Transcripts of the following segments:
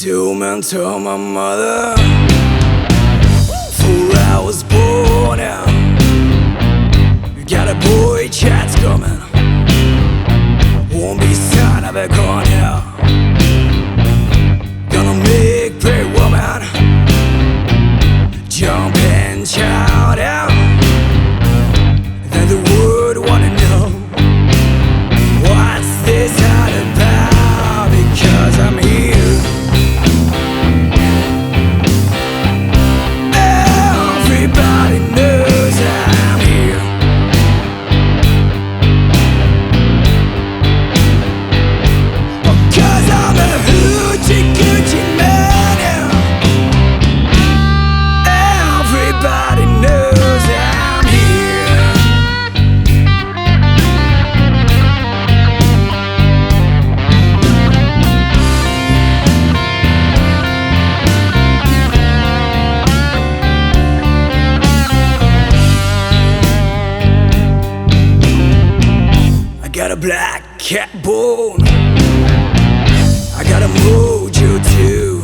concealment to my mother. For I was born out. You got a boy chat's coming. Won't be son of a gun now. Gonna make pretty woman jump and shout out. Then the world wanna know what's this all about, because I'm here. Everybody knows I'm here. Cause I'm a Hoochie Coochie Man. Everybody knows I'm here. I got a black cat bone. I got a mojo too.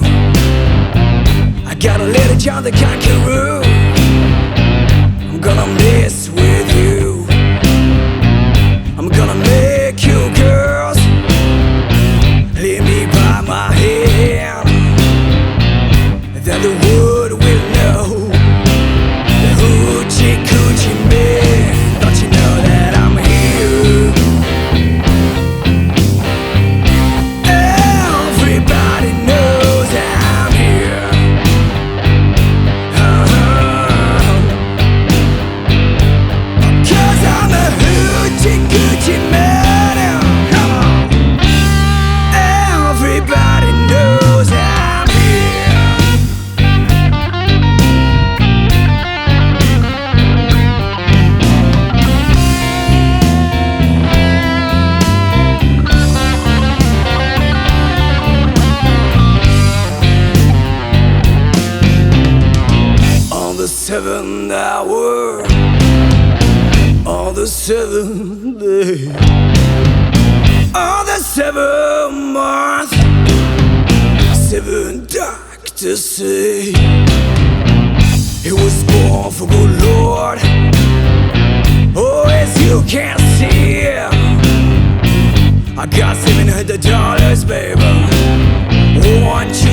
I got a little John the Kangaroo. I'm gonna mess with you. I'm gonna make you girls leave me by my hand. Then the world will know the Hoochie Coochie Man. Don't you know that I'm here? Everybody knows I'm here. Cause I'm a Hoochie Coochie Man. Come on. Everybody knows I'm here. On the 7th hour, on the 7th day, on the 7th month, 7 doctors say he was born for good Lord. Oh, as you can see, I got $700, baby. Want you